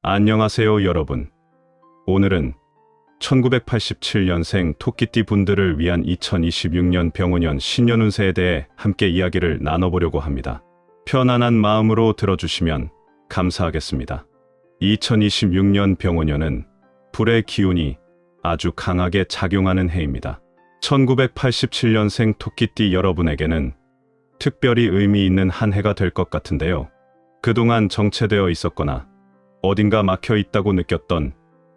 안녕하세요, 여러분. 오늘은 1987년생 토끼띠 분들을 위한 2026년 병원년 신년운세에 대해 함께 이야기를 나눠보려고 합니다. 편안한 마음으로 들어주시면 감사하겠습니다. 2026년 병원년은 불의 기운이 아주 강하게 작용하는 해입니다. 1987년생 토끼띠 여러분에게는 특별히 의미 있는 한 해가 될 것 같은데요. 그동안 정체되어 있었거나 어딘가 막혀 있다고 느꼈던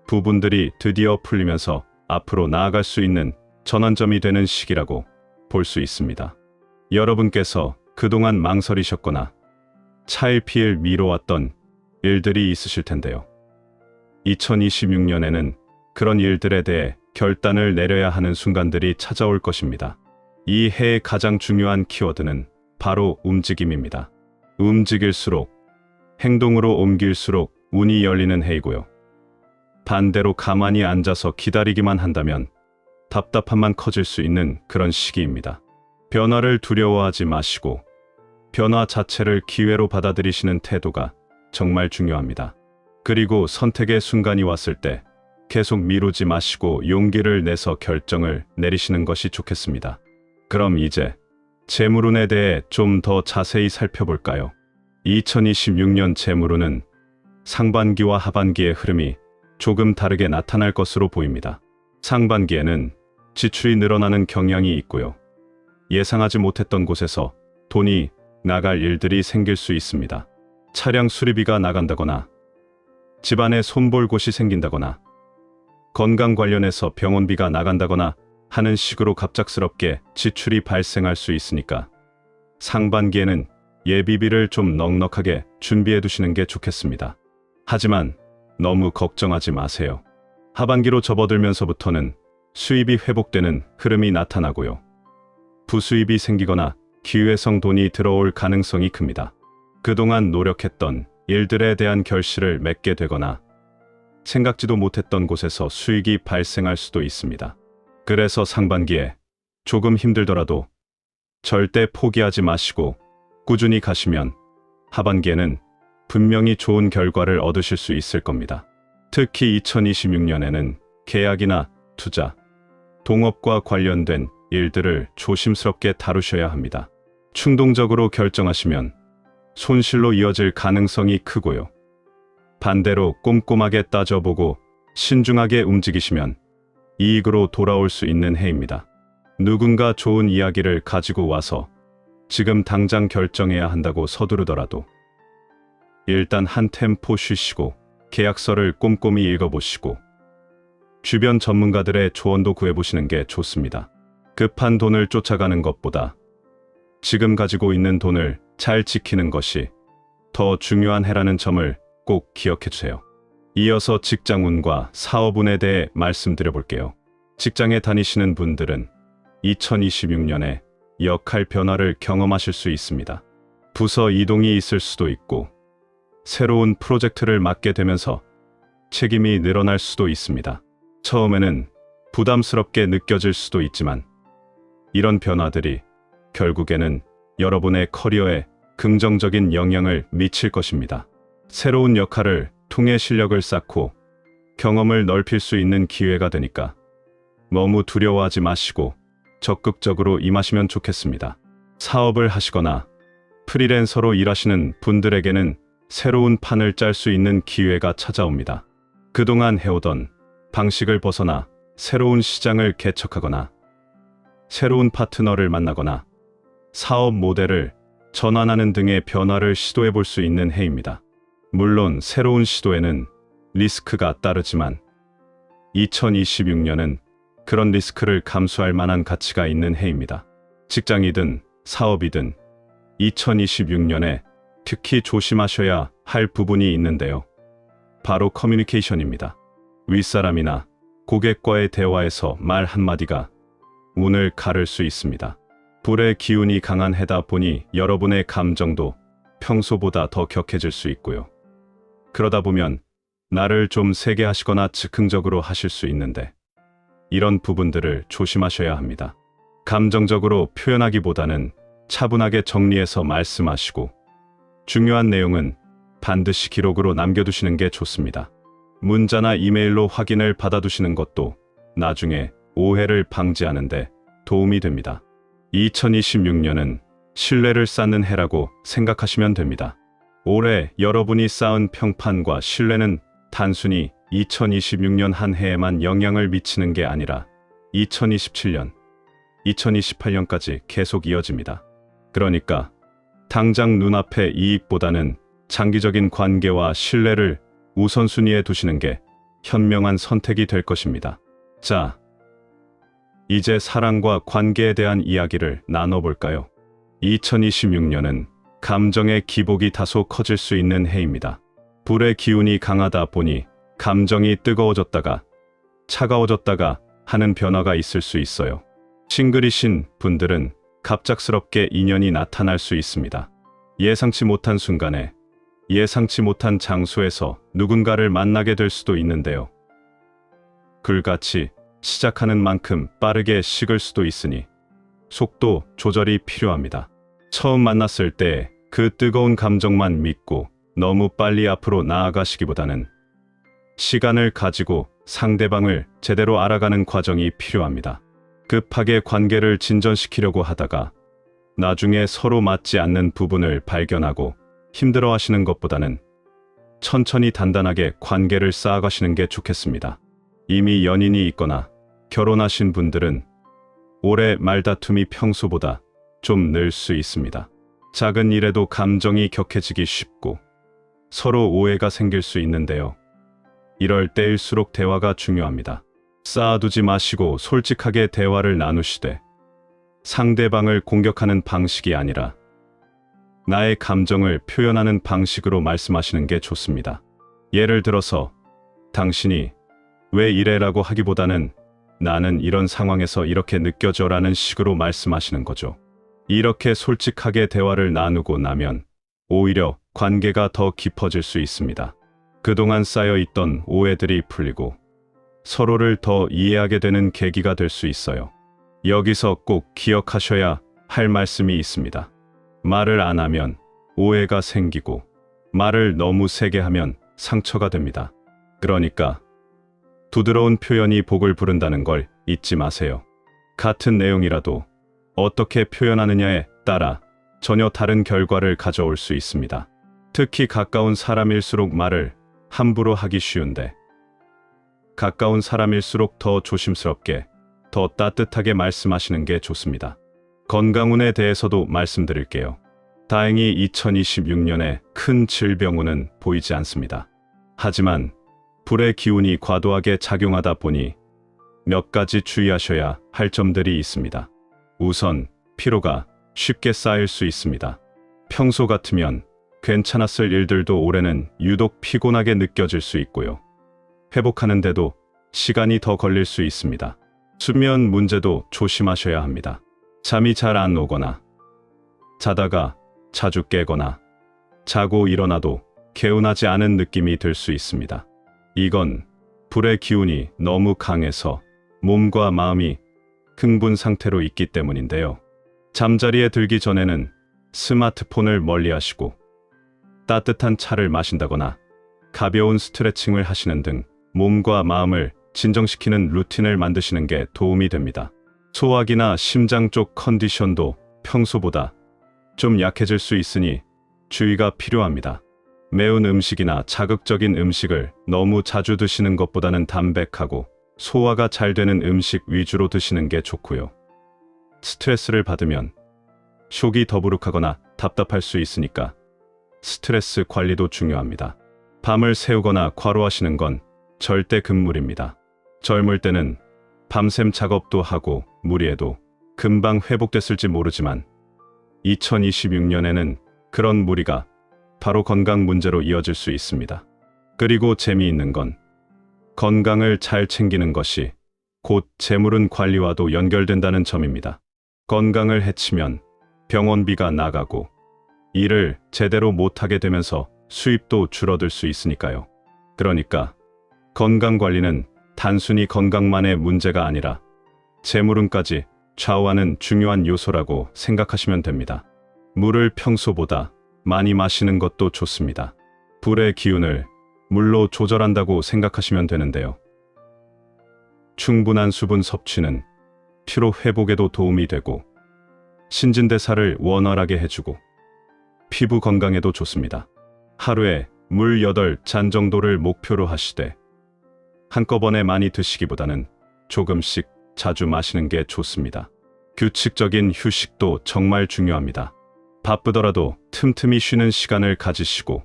부분들이 드디어 풀리면서 앞으로 나아갈 수 있는 전환점이 되는 시기라고 볼 수 있습니다. 여러분께서 그동안 망설이셨거나 차일피일 미뤄왔던 일들이 있으실 텐데요. 2026년에는 그런 일들에 대해 결단을 내려야 하는 순간들이 찾아올 것입니다. 이 해의 가장 중요한 키워드는 바로 움직임입니다. 움직일수록, 행동으로 옮길수록 운이 열리는 해이고요. 반대로 가만히 앉아서 기다리기만 한다면 답답함만 커질 수 있는 그런 시기입니다. 변화를 두려워하지 마시고 변화 자체를 기회로 받아들이시는 태도가 정말 중요합니다. 그리고 선택의 순간이 왔을 때 계속 미루지 마시고 용기를 내서 결정을 내리시는 것이 좋겠습니다. 그럼 이제 재물운에 대해 좀 더 자세히 살펴볼까요? 2026년 재물운은 상반기와 하반기의 흐름이 조금 다르게 나타날 것으로 보입니다. 상반기에는 지출이 늘어나는 경향이 있고요. 예상하지 못했던 곳에서 돈이 나갈 일들이 생길 수 있습니다. 차량 수리비가 나간다거나 집안에 손볼 곳이 생긴다거나 건강 관련해서 병원비가 나간다거나 하는 식으로 갑작스럽게 지출이 발생할 수 있으니까 상반기에는 예비비를 좀 넉넉하게 준비해 두시는 게 좋겠습니다. 하지만 너무 걱정하지 마세요. 하반기로 접어들면서부터는 수입이 회복되는 흐름이 나타나고요. 부수입이 생기거나 기회성 돈이 들어올 가능성이 큽니다. 그동안 노력했던 일들에 대한 결실을 맺게 되거나 생각지도 못했던 곳에서 수익이 발생할 수도 있습니다. 그래서 상반기에 조금 힘들더라도 절대 포기하지 마시고 꾸준히 가시면 하반기에는 분명히 좋은 결과를 얻으실 수 있을 겁니다. 특히 2026년에는 계약이나 투자, 동업과 관련된 일들을 조심스럽게 다루셔야 합니다. 충동적으로 결정하시면 손실로 이어질 가능성이 크고요. 반대로 꼼꼼하게 따져보고 신중하게 움직이시면 이익으로 돌아올 수 있는 해입니다. 누군가 좋은 이야기를 가지고 와서 지금 당장 결정해야 한다고 서두르더라도 일단 한 템포 쉬시고 계약서를 꼼꼼히 읽어보시고 주변 전문가들의 조언도 구해보시는 게 좋습니다. 급한 돈을 쫓아가는 것보다 지금 가지고 있는 돈을 잘 지키는 것이 더 중요한 해라는 점을 꼭 기억해 주세요. 이어서 직장운과 사업운에 대해 말씀드려 볼게요. 직장에 다니시는 분들은 2026년에 역할 변화를 경험하실 수 있습니다. 부서 이동이 있을 수도 있고 새로운 프로젝트를 맡게 되면서 책임이 늘어날 수도 있습니다. 처음에는 부담스럽게 느껴질 수도 있지만 이런 변화들이 결국에는 여러분의 커리어에 긍정적인 영향을 미칠 것입니다. 새로운 역할을 통해 실력을 쌓고 경험을 넓힐 수 있는 기회가 되니까 너무 두려워하지 마시고 적극적으로 임하시면 좋겠습니다. 사업을 하시거나 프리랜서로 일하시는 분들에게는 새로운 판을 짤 수 있는 기회가 찾아옵니다. 그동안 해오던 방식을 벗어나 새로운 시장을 개척하거나 새로운 파트너를 만나거나 사업 모델을 전환하는 등의 변화를 시도해 볼 수 있는 해입니다. 물론 새로운 시도에는 리스크가 따르지만 2026년은 그런 리스크를 감수할 만한 가치가 있는 해입니다. 직장이든 사업이든 2026년에 특히 조심하셔야 할 부분이 있는데요. 바로 커뮤니케이션입니다. 윗사람이나 고객과의 대화에서 말 한마디가 운을 가를 수 있습니다. 불의 기운이 강한 해다 보니 여러분의 감정도 평소보다 더 격해질 수 있고요. 그러다 보면 나를 좀 세게 하시거나 즉흥적으로 하실 수 있는데 이런 부분들을 조심하셔야 합니다. 감정적으로 표현하기보다는 차분하게 정리해서 말씀하시고 중요한 내용은 반드시 기록으로 남겨두시는 게 좋습니다. 문자나 이메일로 확인을 받아두시는 것도 나중에 오해를 방지하는데 도움이 됩니다. 2026년은 신뢰를 쌓는 해라고 생각하시면 됩니다. 올해 여러분이 쌓은 평판과 신뢰는 단순히 2026년 한 해에만 영향을 미치는 게 아니라 2027년, 2028년까지 계속 이어집니다. 그러니까 당장 눈앞의 이익보다는 장기적인 관계와 신뢰를 우선순위에 두시는 게 현명한 선택이 될 것입니다. 자, 이제 사랑과 관계에 대한 이야기를 나눠볼까요? 2026년은 감정의 기복이 다소 커질 수 있는 해입니다. 불의 기운이 강하다 보니 감정이 뜨거워졌다가 차가워졌다가 하는 변화가 있을 수 있어요. 싱글이신 분들은 갑작스럽게 인연이 나타날 수 있습니다. 예상치 못한 순간에 예상치 못한 장소에서 누군가를 만나게 될 수도 있는데요. 글같이 시작하는 만큼 빠르게 식을 수도 있으니 속도 조절이 필요합니다. 처음 만났을 때 그 뜨거운 감정만 믿고 너무 빨리 앞으로 나아가시기보다는 시간을 가지고 상대방을 제대로 알아가는 과정이 필요합니다. 급하게 관계를 진전시키려고 하다가 나중에 서로 맞지 않는 부분을 발견하고 힘들어하시는 것보다는 천천히 단단하게 관계를 쌓아가시는 게 좋겠습니다. 이미 연인이 있거나 결혼하신 분들은 올해 말다툼이 평소보다 좀 늘 수 있습니다. 작은 일에도 감정이 격해지기 쉽고 서로 오해가 생길 수 있는데요. 이럴 때일수록 대화가 중요합니다. 쌓아두지 마시고 솔직하게 대화를 나누시되 상대방을 공격하는 방식이 아니라 나의 감정을 표현하는 방식으로 말씀하시는 게 좋습니다. 예를 들어서 당신이 왜 이래라고 하기보다는 나는 이런 상황에서 이렇게 느껴져 라는 식으로 말씀하시는 거죠. 이렇게 솔직하게 대화를 나누고 나면 오히려 관계가 더 깊어질 수 있습니다. 그동안 쌓여있던 오해들이 풀리고 서로를 더 이해하게 되는 계기가 될 수 있어요. 여기서 꼭 기억하셔야 할 말씀이 있습니다. 말을 안 하면 오해가 생기고 말을 너무 세게 하면 상처가 됩니다. 그러니까 부드러운 표현이 복을 부른다는 걸 잊지 마세요. 같은 내용이라도 어떻게 표현하느냐에 따라 전혀 다른 결과를 가져올 수 있습니다. 특히 가까운 사람일수록 말을 함부로 하기 쉬운데 가까운 사람일수록 더 조심스럽게 더 따뜻하게 말씀하시는 게 좋습니다. 건강운에 대해서도 말씀드릴게요. 다행히 2026년에 큰 질병운은 보이지 않습니다. 하지만 불의 기운이 과도하게 작용하다 보니 몇 가지 주의하셔야 할 점들이 있습니다. 우선 피로가 쉽게 쌓일 수 있습니다. 평소 같으면 괜찮았을 일들도 올해는 유독 피곤하게 느껴질 수 있고요. 회복하는데도 시간이 더 걸릴 수 있습니다. 수면 문제도 조심하셔야 합니다. 잠이 잘 안 오거나 자다가 자주 깨거나 자고 일어나도 개운하지 않은 느낌이 들 수 있습니다. 이건 불의 기운이 너무 강해서 몸과 마음이 흥분 상태로 있기 때문인데요. 잠자리에 들기 전에는 스마트폰을 멀리하시고 따뜻한 차를 마신다거나 가벼운 스트레칭을 하시는 등 몸과 마음을 진정시키는 루틴을 만드시는 게 도움이 됩니다. 소화기나 심장 쪽 컨디션도 평소보다 좀 약해질 수 있으니 주의가 필요합니다. 매운 음식이나 자극적인 음식을 너무 자주 드시는 것보다는 담백하고 소화가 잘 되는 음식 위주로 드시는 게 좋고요. 스트레스를 받으면 속이 더부룩하거나 답답할 수 있으니까 스트레스 관리도 중요합니다. 밤을 새우거나 과로하시는 건 절대 금물입니다. 젊을 때는 밤샘 작업도 하고 무리해도 금방 회복됐을지 모르지만 2026년에는 그런 무리가 바로 건강 문제로 이어질 수 있습니다. 그리고 재미있는 건 건강을 잘 챙기는 것이 곧 재물운 관리와도 연결된다는 점입니다. 건강을 해치면 병원비가 나가고 일을 제대로 못하게 되면서 수입도 줄어들 수 있으니까요. 그러니까 건강관리는 단순히 건강만의 문제가 아니라 재물운까지 좌우하는 중요한 요소라고 생각하시면 됩니다. 물을 평소보다 많이 마시는 것도 좋습니다. 불의 기운을 물로 조절한다고 생각하시면 되는데요. 충분한 수분 섭취는 피로 회복에도 도움이 되고 신진대사를 원활하게 해주고 피부 건강에도 좋습니다. 하루에 물 8잔 정도를 목표로 하시되 한꺼번에 많이 드시기보다는 조금씩 자주 마시는 게 좋습니다. 규칙적인 휴식도 정말 중요합니다. 바쁘더라도 틈틈이 쉬는 시간을 가지시고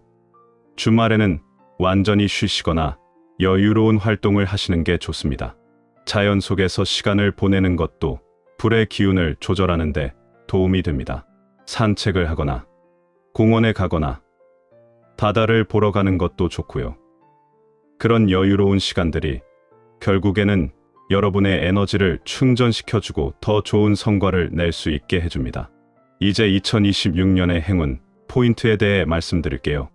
주말에는 완전히 쉬시거나 여유로운 활동을 하시는 게 좋습니다. 자연 속에서 시간을 보내는 것도 불의 기운을 조절하는 데 도움이 됩니다. 산책을 하거나 공원에 가거나 바다를 보러 가는 것도 좋고요. 그런 여유로운 시간들이 결국에는 여러분의 에너지를 충전시켜주고 더 좋은 성과를 낼 수 있게 해줍니다. 이제 2026년의 행운 포인트에 대해 말씀드릴게요.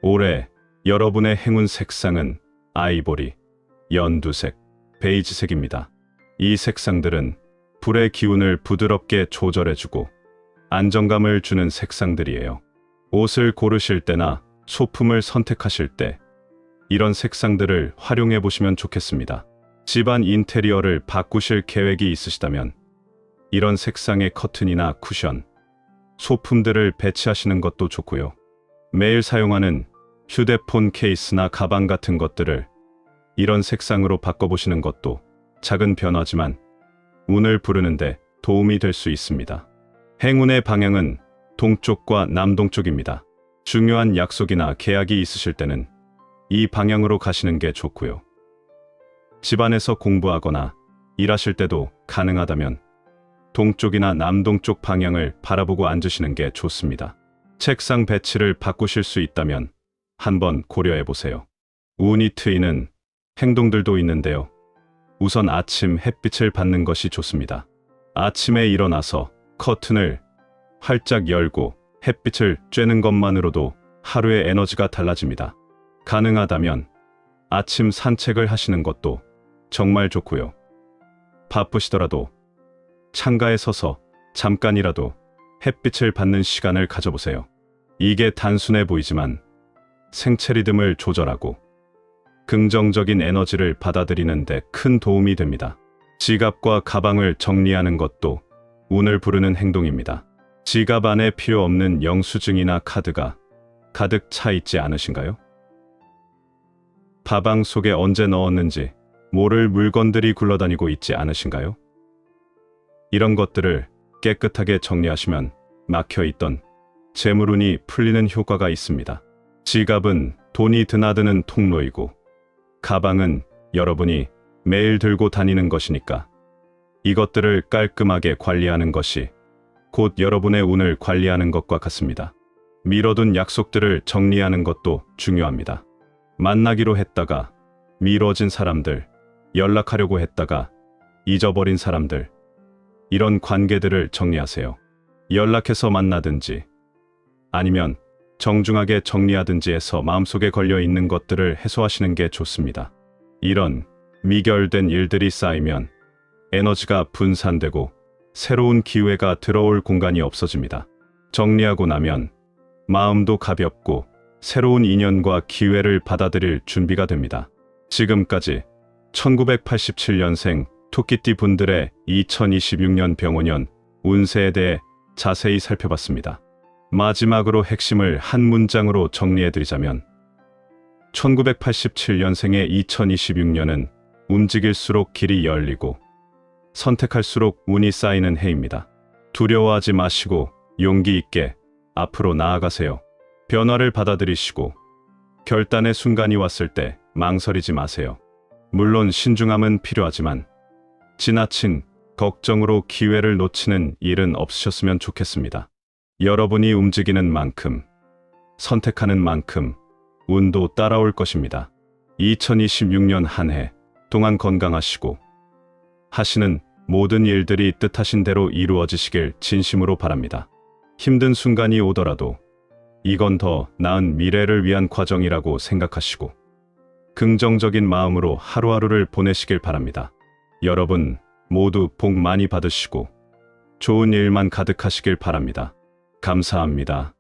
올해 여러분의 행운 색상은 아이보리, 연두색, 베이지색입니다. 이 색상들은 불의 기운을 부드럽게 조절해주고 안정감을 주는 색상들이에요. 옷을 고르실 때나 소품을 선택하실 때 이런 색상들을 활용해 보시면 좋겠습니다. 집안 인테리어를 바꾸실 계획이 있으시다면 이런 색상의 커튼이나 쿠션, 소품들을 배치하시는 것도 좋고요. 매일 사용하는 휴대폰 케이스나 가방 같은 것들을 이런 색상으로 바꿔보시는 것도 작은 변화지만 운을 부르는데 도움이 될 수 있습니다. 행운의 방향은 동쪽과 남동쪽입니다. 중요한 약속이나 계약이 있으실 때는 이 방향으로 가시는 게 좋고요. 집안에서 공부하거나 일하실 때도 가능하다면 동쪽이나 남동쪽 방향을 바라보고 앉으시는 게 좋습니다. 책상 배치를 바꾸실 수 있다면 한번 고려해 보세요. 운이 트이는 행동들도 있는데요. 우선 아침 햇빛을 받는 것이 좋습니다. 아침에 일어나서 커튼을 활짝 열고 햇빛을 쬐는 것만으로도 하루의 에너지가 달라집니다. 가능하다면 아침 산책을 하시는 것도 정말 좋고요. 바쁘시더라도 창가에 서서 잠깐이라도 햇빛을 받는 시간을 가져보세요. 이게 단순해 보이지만 생체 리듬을 조절하고 긍정적인 에너지를 받아들이는 데 큰 도움이 됩니다. 지갑과 가방을 정리하는 것도 운을 부르는 행동입니다. 지갑 안에 필요 없는 영수증이나 카드가 가득 차 있지 않으신가요? 가방 속에 언제 넣었는지 모를 물건들이 굴러다니고 있지 않으신가요? 이런 것들을 깨끗하게 정리하시면 막혀있던 재물운이 풀리는 효과가 있습니다. 지갑은 돈이 드나드는 통로이고 가방은 여러분이 매일 들고 다니는 것이니까 이것들을 깔끔하게 관리하는 것이 곧 여러분의 운을 관리하는 것과 같습니다. 미뤄둔 약속들을 정리하는 것도 중요합니다. 만나기로 했다가 미뤄진 사람들, 연락하려고 했다가 잊어버린 사람들, 이런 관계들을 정리하세요. 연락해서 만나든지 아니면 정중하게 정리하든지 해서 마음속에 걸려있는 것들을 해소하시는 게 좋습니다. 이런 미결된 일들이 쌓이면 에너지가 분산되고 새로운 기회가 들어올 공간이 없어집니다. 정리하고 나면 마음도 가볍고 새로운 인연과 기회를 받아들일 준비가 됩니다. 지금까지 1987년생 토끼띠 분들의 2026년 병원년 운세에 대해 자세히 살펴봤습니다. 마지막으로 핵심을 한 문장으로 정리해드리자면 1987년생의 2026년은 움직일수록 길이 열리고 선택할수록 운이 쌓이는 해입니다. 두려워하지 마시고 용기 있게 앞으로 나아가세요. 변화를 받아들이시고 결단의 순간이 왔을 때 망설이지 마세요. 물론 신중함은 필요하지만 지나친 걱정으로 기회를 놓치는 일은 없으셨으면 좋겠습니다. 여러분이 움직이는 만큼, 선택하는 만큼 운도 따라올 것입니다. 2026년 한 해 동안 건강하시고 하시는 모든 일들이 뜻하신 대로 이루어지시길 진심으로 바랍니다. 힘든 순간이 오더라도 이건 더 나은 미래를 위한 과정이라고 생각하시고 긍정적인 마음으로 하루하루를 보내시길 바랍니다. 여러분 모두 복 많이 받으시고 좋은 일만 가득하시길 바랍니다. 감사합니다.